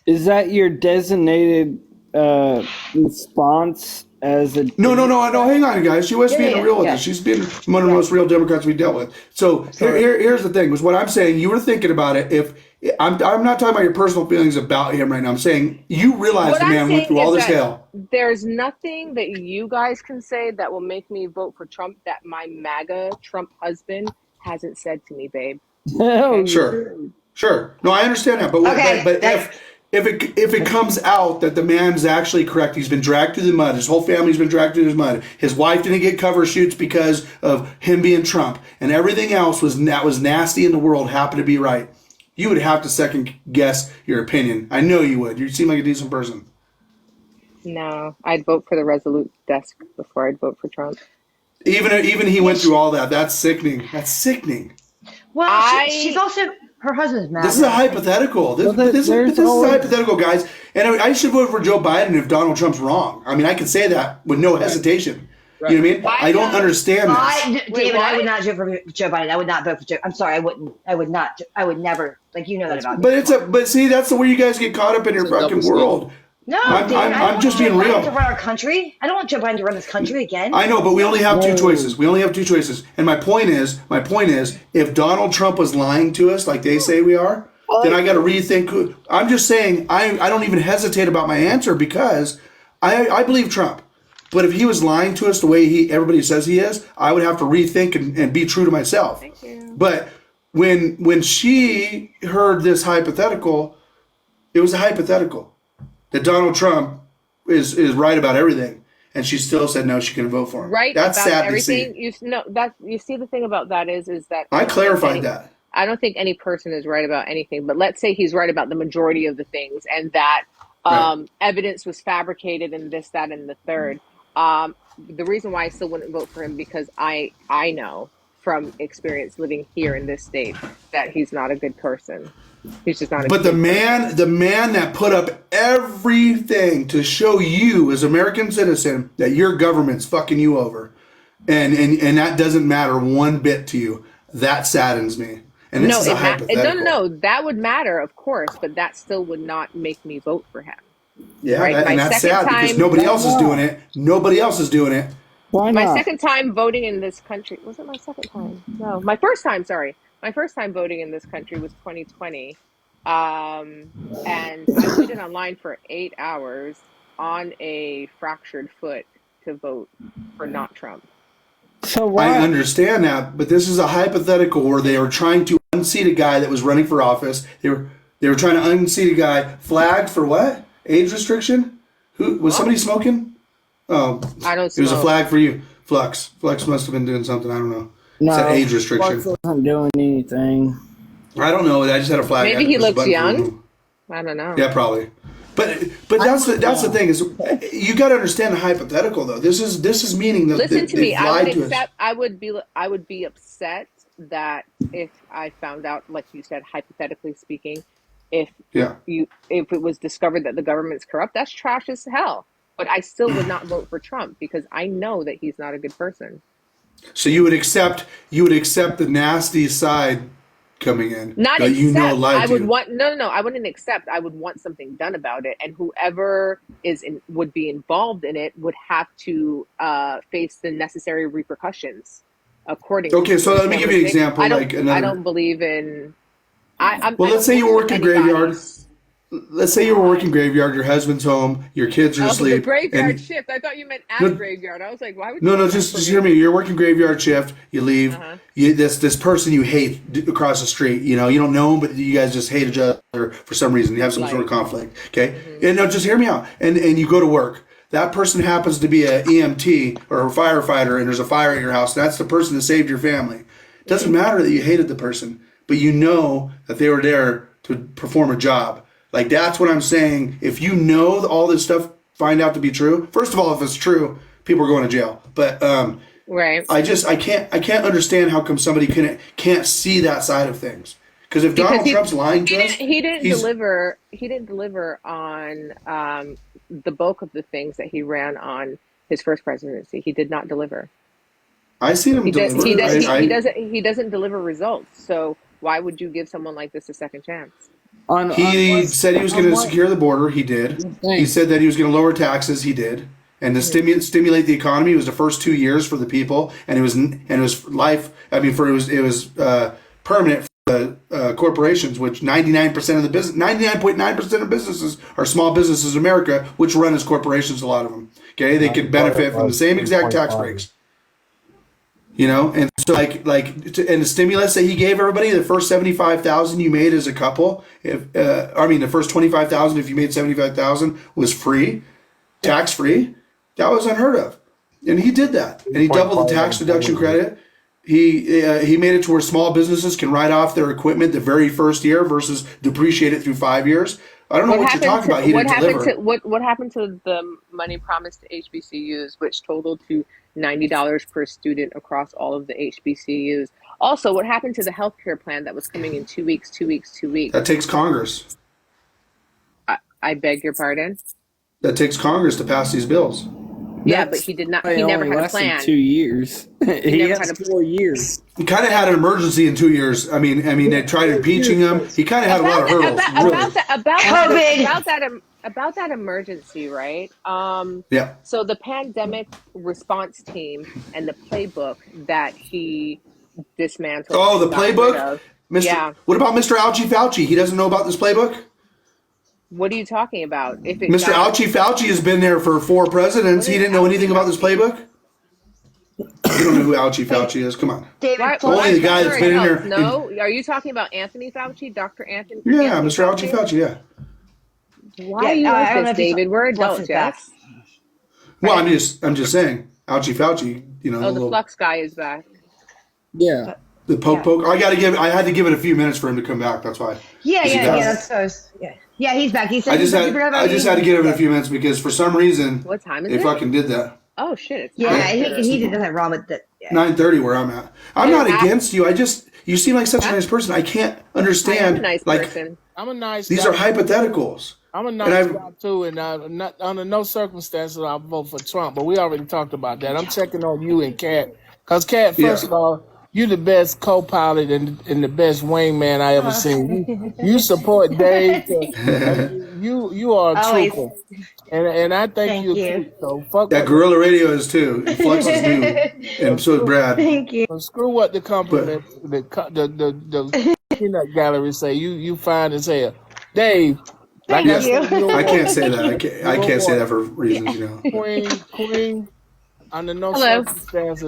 Is that your designated response as a No. Hang on, guys. She was Yeah, being yeah, real with yeah, us. She's been one of the yeah. most real Democrats we dealt with. So Sure. here's the thing: was what I'm saying. You were thinking about it. If I'm not talking about your personal feelings about him right now. I'm saying you realize What the I'm man went saying through all is this that hell. there's nothing that you guys can say that will make me vote for Trump that my MAGA Trump husband hasn't said to me, babe. hell Okay? yeah. Sure, sure. No, I understand that. But Okay, that if it comes out that the man's actually correct, he's been dragged through the mud. His whole family's been dragged through the mud. His wife didn't get cover shoots because of him being Trump, and everything else that was nasty in the world happened to be right. You would have to second guess your opinion. I know you would. You seem like a decent person. No, I'd vote for the Resolute desk before I'd vote for Trump. Even he yeah, went through all that. That's sickening. That's sickening. well, she's I also her husband's This is a MAGA, and hypothetical. Well, This there's is a always hypothetical, guys. And I should vote for Joe Biden if Donald Trump's wrong. I mean, I can say that with no hesitation. You know what I mean? I don't understand this. wait, David, I would what? not vote for Joe Biden. I would not vote for Joe. I'm sorry, I wouldn't. I would not. I would never. Like you know that about me. But see, that's the way you guys get caught up in your fucking world. No, I'm David, I don't I'm want just Joe being Biden to real. run our country. I don't want Joe Biden to run this country again. I know, but we only have two no. choices. We only have two choices. And my point is, if Donald Trump was lying to us like they say we are, then I got to rethink. I'm just saying, I don't even hesitate about my answer because I believe Trump. But if he was lying to us the way everybody says he is, I would have to rethink and be true to myself. Thank you. But when she heard this hypothetical, it was a hypothetical that Donald Trump is right about everything, and she still said no, she couldn't vote for him. Right That's about sad to everything. see. You know that you see the thing about that is that I clarified that. I don't think any person is right about anything. But let's say he's right about the majority of the things, and that Right. evidence was fabricated, and this, that, and the third. The reason why I still wouldn't vote for him because I know from experience living here in this state that he's not a good person. He's just not a But good person. the man that put up everything to show you as American citizen that your government's fucking you over, and that doesn't matter one bit to you. That saddens me. And this No, is a hypothetical. no. That would matter, of course, but that still would not make me vote for him. Yeah, Right? and that's sad because nobody else is doing it. Nobody else is doing it. Why My not? second time voting in this country, was it my second time? No, my first time, sorry. My first time voting in this country was 2020. And I waited online for 8 hours on a fractured foot to vote for not Trump. So I why? understand that, but this is a hypothetical where they were trying to unseat a guy that was running for office. They were trying to unseat a guy flagged for what? Age restriction? Who was somebody smoking? Oh, I don't it was a smoke. flag for you. Flux. Flux must have been doing something. I don't know. It's No, an age restriction. Fox wasn't doing anything. I don't know. I just had a flag. Maybe I he pushed a looks button for young. you. I don't know. Yeah, probably. But that's the thing is you got to understand the hypothetical though. This is meaning that Listen to they've me. I lied would to us. accept. I would be upset that if I found out, like you said, hypothetically speaking, if Yeah. if it was discovered that the government's corrupt, that's trash as hell. But I still would not vote for Trump because I know that he's not a good person. So you would accept the nasty side coming in Not that accept. lied I to would you. want no. I wouldn't accept. I would want something done about it, and whoever would be involved in it would have to face the necessary repercussions accordingly. Okay, so let me give you an example. I don't. Like I another. don't believe in. Well, I let's don't say you were vote for working anybody. graveyard. Let's say you were working graveyard. Your husband's home. Your kids are Oh, the asleep. graveyard And shift. I thought you meant at no, a graveyard. I was like, why would you no, do that just for just me? hear me. You're working graveyard shift. You leave. Uh-huh. This person you hate across the street. You don't know him, but you guys just hate each other for some reason. You have some sort of Like, conflict. Okay, and no, just hear me out. And you go to work. That person happens to be a EMT or a firefighter, and there's a fire at your house. That's the person that saved your family. It doesn't matter that you hated the person, but you know that they were there to perform a job. Like that's what I'm saying. If you know all this stuff, find out to be true. First of all, if it's true, people are going to jail. But right. I can't understand how come somebody can't see that side of things. Because if Because Donald Trump's lying he to us, didn't he didn't he's deliver he didn't deliver on the bulk of the things that he ran on his first presidency. He did not deliver. I seen him deliver. He doesn't deliver results. So why would you give someone like this a second chance? He said he was going to secure the border. He did. He said that he was going to lower taxes. He did. And to stimulate the economy, it was the first 2 years for the people, and it was life. I mean, it was permanent for the corporations, which 99% of the business, 99.9% of businesses are small businesses in America, which run as corporations. A lot of them. Okay, they could benefit from the same exact tax breaks. You know, and so and the stimulus that he gave everybody, the first 75,000 you made as a couple, the first 25,000 if you made 75,000 was free, tax free. That was unheard of, and he did that, and he doubled the tax deduction credit. He made it to where small businesses can write off their equipment the very first year versus depreciate it through 5 years. I don't know what you're talking about. He didn't deliver. What happened to the money promised to HBCUs, which totaled to $90 per student across all of the HBCUs? Also, what happened to the healthcare plan that was coming in 2 weeks? That takes Congress. I beg your pardon? That takes Congress to pass these bills. Yeah, but he did not. He never had a plan. 2 years. He never has had a 4 years. He kind of had an emergency in 2 years. I mean, they tried impeaching him. He kind of had a lot of hurdles. About that emergency, right? Yeah. So the pandemic response team and the playbook that he dismantled. Oh, the playbook? Yeah. What about Mr. Fauci? He doesn't know about this playbook? What are you talking about? Mr. Fauci has been there for 4 presidents. He didn't know anything about this playbook? You don't know who Fauci is? Come on. David, only the guy that's been in there. No, are you talking about Anthony Fauci, Dr. Anthony? Yeah, Mr. Fauci, yeah. Why are you like this, David? We're adults, yes? Well, I'm just saying, Fauci, you know. Oh, the flux guy is back. Yeah. The poke. I had to give it a few minutes for him to come back. That's why. Yeah, he's back. He said I just had to give him a few minutes because for some reason what time is they it? fucking did that. Oh shit! He did nothing wrong with that. 9:30 where I'm at. I'm not against you. You seem like such a nice person. I can't understand. I'm a nice person. I'm a nice. These guy. are hypotheticals. I'm a nice guy too, and not under no circumstances I'll vote for Trump. But we already talked about that. I'm checking on you and Kat, because Kat, first of all, you the best co-pilot and the best wingman I ever seen. You support Dave. You are a trooper, and I thank you. Too, so fuck that Guerrilla Radio is too. Flux is new, and so is Brad. Thank you. So screw what the company, the peanut gallery say. You fine as hell, Dave. Thank you. I can't say that. I can't say that for reasons, you know. Queen. Under no circumstance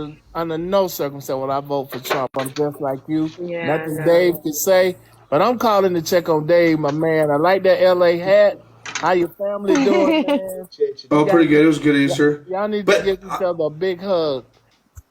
will I vote for Trump. I'm just like you. Yeah, nothing Dave can say. But I'm calling to check on Dave, my man. I like that LA hat. How your family doing, man? Oh, pretty good. It was a good Easter. Y'all need to give each other a big hug.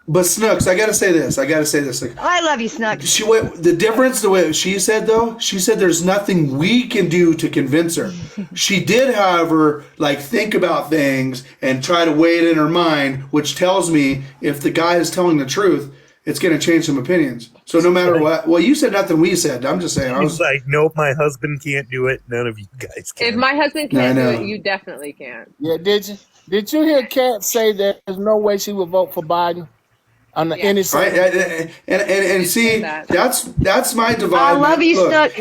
But Snooks, I gotta say this. I love you, Snug. The difference, the way she said though, she said there's nothing we can do to convince her. She did, however, think about things and try to weigh it in her mind, which tells me if the guy is telling the truth, it's going to change some opinions. So no matter what, well, you said nothing we said. I'm just saying. I was like, nope, my husband can't do it. None of you guys can. If my husband can't do it, you definitely can't. Yeah, did you hear Kat say that there's no way she would vote for Biden? On any side. And see, that's my divide. I love you, Snug.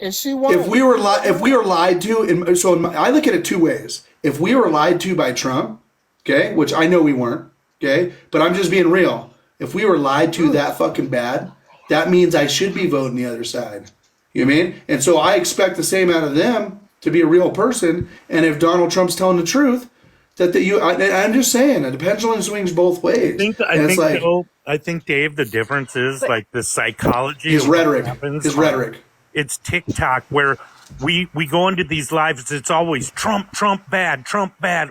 And she won't. If we were lied to, I look at it two ways. If we were lied to by Trump, okay, which I know we weren't, okay, but I'm just being real. If we were lied to that fucking bad, that means I should be voting the other side. You know what I mean? And so I expect the same out of them to be a real person. And if Donald Trump's telling the truth, I'm just saying, the pendulum swings both ways. I think, Dave, the difference is the psychology. His rhetoric. It's TikTok where we go into these lives. It's always Trump bad,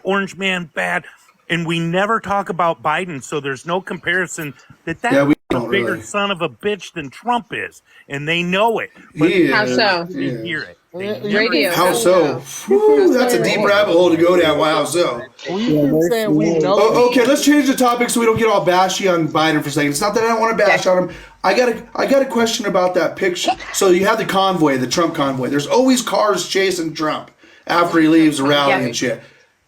Orange man bad. And we never talk about Biden. So there's no comparison that's a bigger son of a bitch than Trump is. And they know it. But how so? They hear it. Radio. How so? Whew, that's a deep rabbit hole to go down. Wow, so. We know. Okay, let's change the topic so we don't get all bashy on Biden for a second. It's not that I don't want to bash on him. I got a question about that picture. So you have the convoy, the Trump convoy. There's always cars chasing Trump after he leaves the rally and shit.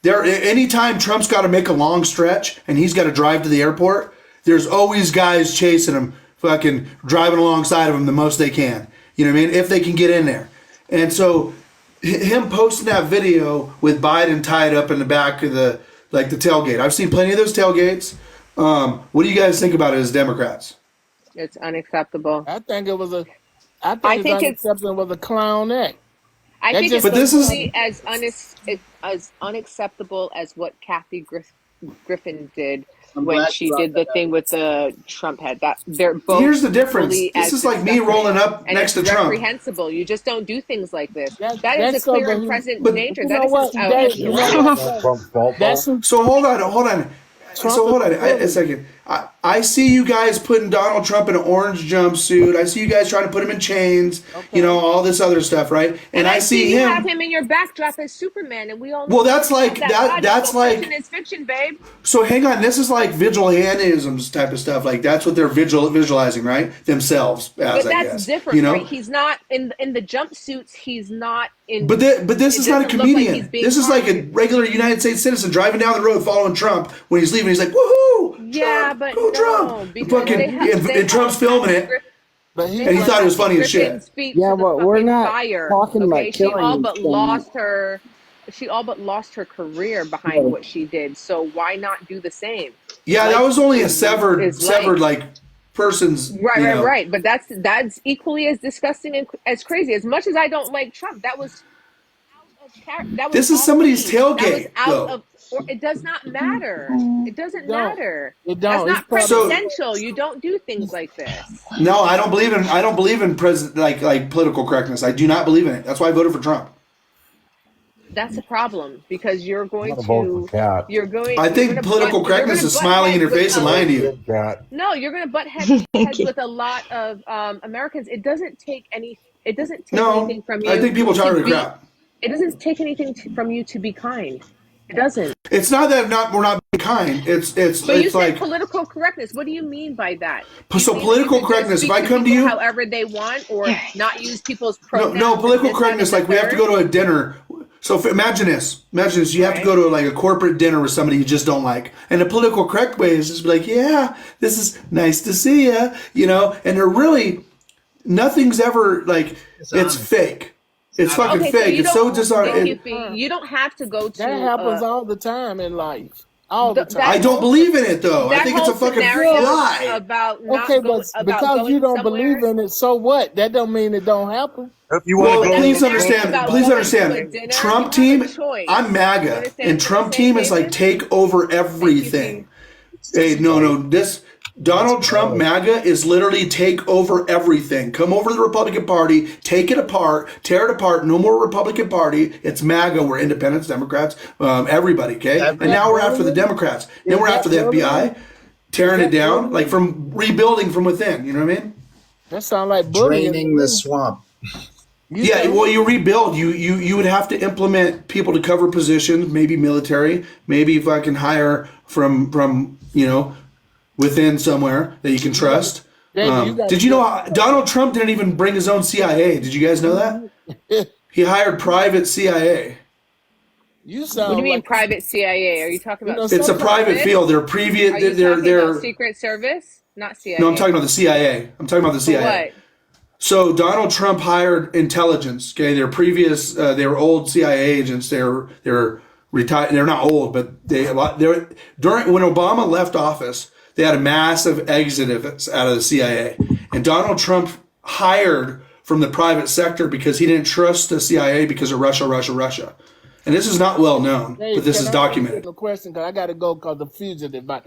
Anytime Trump's got to make a long stretch and he's got to drive to the airport, there's always guys chasing him, fucking driving alongside of him the most they can. You know what I mean? If they can get in there. And so him posting that video with Biden tied up in the back of the tailgate. I've seen plenty of those tailgates. What do you guys think about it as Democrats? It's unacceptable. I think it was a. I think it's unacceptable. It was a clown act. I That think just- it's But this is- equally as unacceptable as what Kathy Griffin did I'm when glad she you did brought the that thing with the Trump head. That they're both. Here's the difference. equally This as is like me disgusting, rolling up and next to it's Trump. reprehensible. You just don't do things like this. That- That is that's a clear so- and present but- danger. You That know is what? just out. You know That's who So hold on. A second. I see you guys putting Donald Trump in an orange jumpsuit. I see you guys trying to put him in chains. You know, all this other stuff, right? And I see you him. have him in your backdrop as Superman, and we all know Well, that's like that that. body. That's So like. fiction is fiction, babe. So hang on. This is like vigilantism type of stuff. Like that's what they're visualizing, right? Themselves, as But I that's guess. different, You know. right? He's not in the jumpsuits. He's not in. But this it is not a doesn't look like comedian. he's being This is like a harmed. regular United States citizen driving down the road following Trump when he's leaving. He's like, "Woohoo! Yeah, Trump, but go no, Trump!" because Fucking, and Trump's filming it. But he, And he thought it was funny as shit. Yeah, but we're not talking about She killing all but someone. lost her. She all but lost her career behind what she did. So why not do the same? Yeah, that was only a severed It's like- like person's. Right, you right, know. right. But that's equally as disgusting and as crazy. As much as I don't like Trump, that was out of character. That was This is off somebody's key. That was tailgate, out though. of. Or it does not matter. It doesn't don't. matter. It That's don't. not It's probably- presidential. You don't do things like this. No, I don't believe in president like political correctness. I do not believe in it. That's why I voted for Trump. That's a problem because you're going I'm gonna vote to. for Cat. You're going. I you're think gonna political butt- you're correctness gonna is butt smiling in heads your with face and a- lying to you. Cat. No, you're going to butt heads with a lot of Americans. It doesn't take any. It doesn't take No, anything from you. I think people to tired of be- crap. It doesn't take anything from you to be kind. It doesn't. It's not that we're not being kind. It's But you it's said like political correctness. What do you mean by that? So You mean political you can just correctness, if speak I come to people you- however they want, or not use people's no, pronouns. no political and this, correctness. that, and Like we have to the go to a dinner. So imagine this. You have to go to like a corporate dinner with somebody you just don't like. And the political correct way is just be like, yeah, this is nice to see you, you know. And they're really nothing's ever like it's fake. It's fucking Okay, fake. you It's so don't- disarming. you don't have to go to. That happens all the time in life. All the Th- time. that- I don't believe in it though. I that think it's a whole fucking scenario lie. About not Okay, go, but about because going you don't somewhere. believe in it, so what? That don't mean it don't happen. If you Well, want to go, please About understand. going Please to a understand. dinner, Trump you have team. a choice. I'm You MAGA, understand and what Trump I'm team saying, is like David? take over everything. Hey, no. This Donald Trump MAGA is literally take over everything. Come over to the Republican Party, take it apart, tear it apart. No more Republican Party. It's MAGA. We're independents, Democrats, everybody. Okay, and now we're after the Democrats. Then we're after the FBI, tearing it down, like from rebuilding from within. You know what I mean? That sounds like bullying. Draining the swamp. Yeah, well, you rebuild. You would have to implement people to cover positions, maybe military, maybe fucking hire from within somewhere that you can trust. David, you gotta Did you know Donald Trump didn't even bring his own CIA? Did you guys know that? He hired private CIA. You sound What do you mean like private CIA? Are you talking You about? know, It's a Secret private Service? field. They're previous. Are you They're talking they're. about Secret Service, not CIA? No, I'm talking about the CIA. I'm talking about the For CIA. what? So Donald Trump hired intelligence. Okay, they're previous. They were old CIA agents. They're retired. They're not old, but they're during when Obama left office, they had a massive exodus out of the CIA, and Donald Trump hired from the private sector because he didn't trust the CIA because of Russia. And this is not well known, Hey, but this can is I ask documented. you a question? Because I got to go because the fugitive about to